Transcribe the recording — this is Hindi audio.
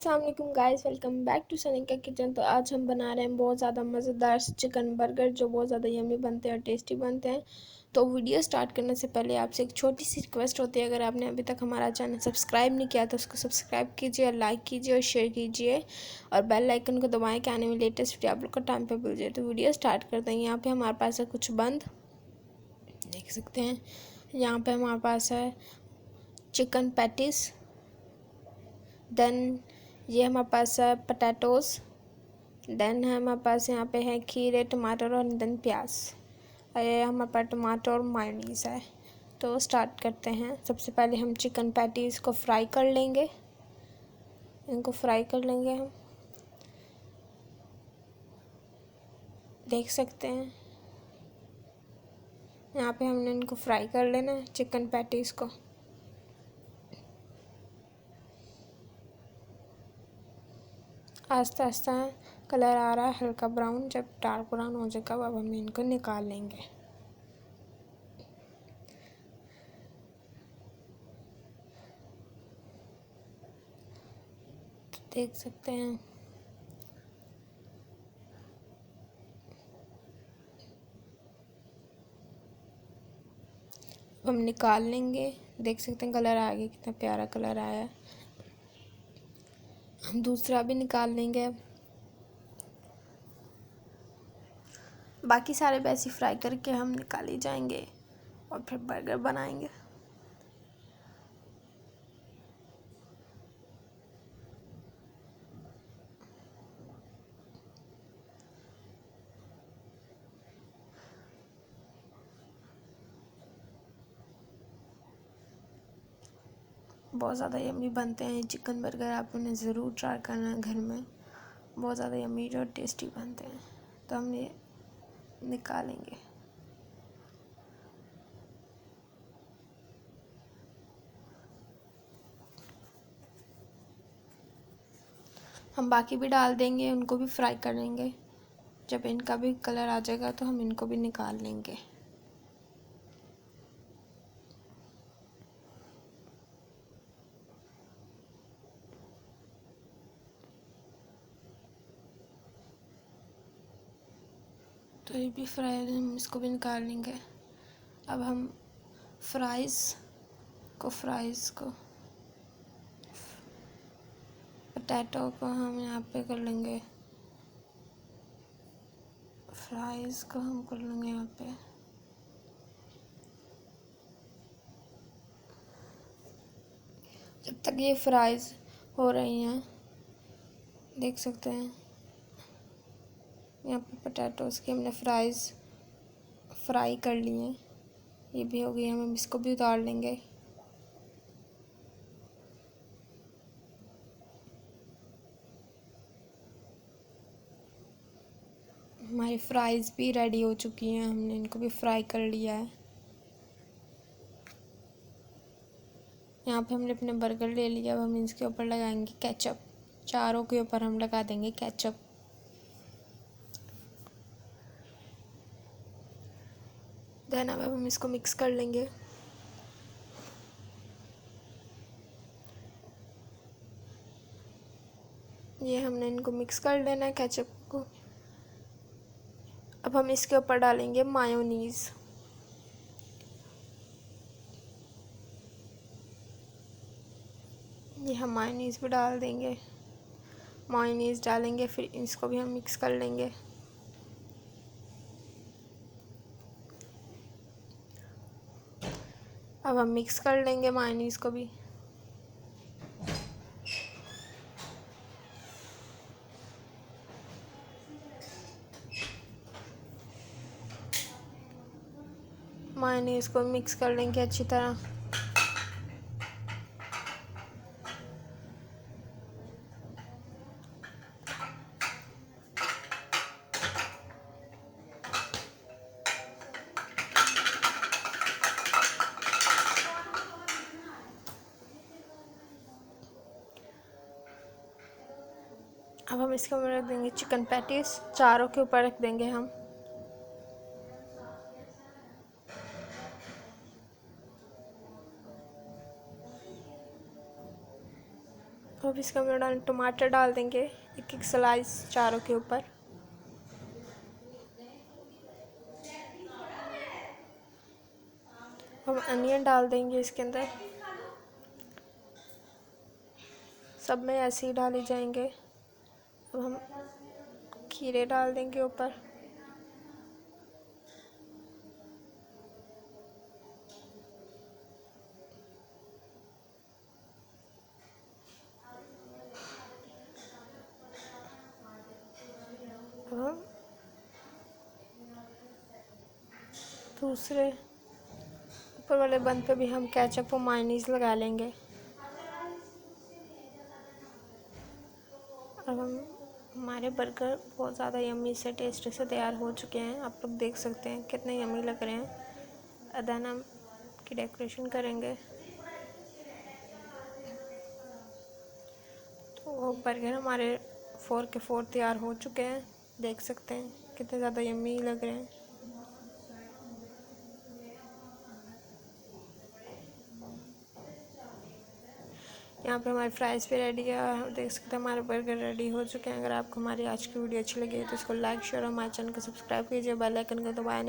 अस्सलाम guys, welcome back to Sanika kitchen. तो आज हम बना रहे हैं बहुत ज़्यादा मज़ेदार चिकन बर्गर जो बहुत ज़्यादा यम्मी बनते हैं और टेस्टी बनते हैं। तो वीडियो स्टार्ट करने से पहले आपसे एक छोटी सी रिक्वेस्ट होती है, अगर आपने अभी तक हमारा चैनल सब्सक्राइब नहीं किया तो उसको सब्सक्राइब कीजिए, लाइक कीजिए और शेयर कीजिए और बेल आइकन को दबाएं कि आने वाली लेटेस्ट वीडियो आप लोग को टाइम पर मिल जाए। तो वीडियो स्टार्ट करते हैं। यहाँ पर हमारे पास है कुछ बंद, देख सकते हैं। यहाँ पर हमारे पास है चिकन पैटिस, देन ये हमारे पास है पटैटोज़, देन है हमारे पास यहाँ पे है खीरे, टमाटर और देन प्याज, और ये हमारे पास टमाटर और मायोनीज़ है। तो स्टार्ट करते हैं। सबसे पहले हम चिकन पैटीज़ को फ्राई कर लेंगे, इनको फ्राई कर लेंगे हम, देख सकते हैं। यहाँ पे हमने इनको फ्राई कर लेना है चिकन पैटीज़ को। आस्ते आस्ते कलर आ रहा है हल्का ब्राउन, जब डार्क ब्राउन हो जाएगा अब हम इनको निकाल लेंगे। देख सकते हैं। हम निकाल लेंगे, देख सकते हैं कलर आ गया, कितना प्यारा कलर आया है। हम दूसरा भी निकाल लेंगे। बाकी सारे वैसे फ्राई करके हम निकाल ही जाएंगे और फिर बर्गर बनाएंगे। बहुत ज़्यादा यम्मी बनते हैं चिकन बर्गर, आप उन्हें ज़रूर ट्राई करना घर में। बहुत ज़्यादा यम्मी और टेस्टी बनते हैं। तो हम ये निकालेंगे। हम बाकी भी डाल देंगे, उनको भी फ्राई करेंगे। जब इनका भी कलर आ जाएगा तो हम इनको भी निकाल लेंगे। तो ये भी फ्राई, हम इसको भी निकाल लेंगे। अब हम फ्राइज़ को पोटैटो को हम यहाँ पे कर लेंगे, फ्राइज़ को हम कर लेंगे यहाँ पे। जब तक ये फ्राइज़ हो रही हैं, देख सकते हैं यहाँ पे पोटैटोज़ की हमने फ्राई कर लिए हैं। ये भी हो गई, हम इसको भी उतार लेंगे। हमारी फ्राइज़ भी रेडी हो चुकी हैं, हमने इनको भी फ्राई कर लिया है। यहाँ पे हमने अपने बर्गर ले लिया। अब हम इसके ऊपर लगाएंगे केचप, चारों के ऊपर हम लगा देंगे केचप। देन अब हम इसको मिक्स कर लेंगे। ये हमने इनको मिक्स कर लेना है केचप को। अब हम इसके ऊपर डालेंगे मायोनीज़। ये हम मायोनीज़ भी डाल देंगे। मायोनीज़ डालेंगे, फिर इसको भी हम मिक्स कर लेंगे। अब हम मिक्स कर लेंगे मायोनीज़ को भी। मायोनीज़ को मिक्स कर लेंगे अच्छी तरह। अब हम इसके ऊपर रख देंगे चिकन पैटीज, चारों के ऊपर रख देंगे हम। अब अब इसके अंदर टमाटर डाल देंगे, एक एक स्लाइस चारों के ऊपर। हम अनियन डाल देंगे इसके अंदर, सब में ऐसे ही डाले जाएंगे। अब हम खीरे डाल देंगे ऊपर। अब हम दूसरे ऊपर वाले बंद पे भी हम केचप और मायोनीज लगा लेंगे। अब हमारे बर्गर बहुत ज़्यादा यम्मी से टेस्टी से तैयार हो चुके हैं। आप लोग देख सकते हैं कितने यम्मी लग रहे हैं। देन हम की डेकोरेशन करेंगे। तो वो बर्गर हमारे 4 के 4 तैयार हो चुके हैं। देख सकते हैं कितने ज़्यादा यम्मी लग रहे हैं। यहाँ पे हमारी फ्राइज़ भी रेडी है। देख सकते हैं हमारे बर्गर रेडी हो चुके हैं। अगर आपको हमारी आज की वीडियो अच्छी लगी है तो इसको लाइक शेयर और हमारे चैनल को सब्सक्राइब कीजिए, बेल आइकन को दबाएं।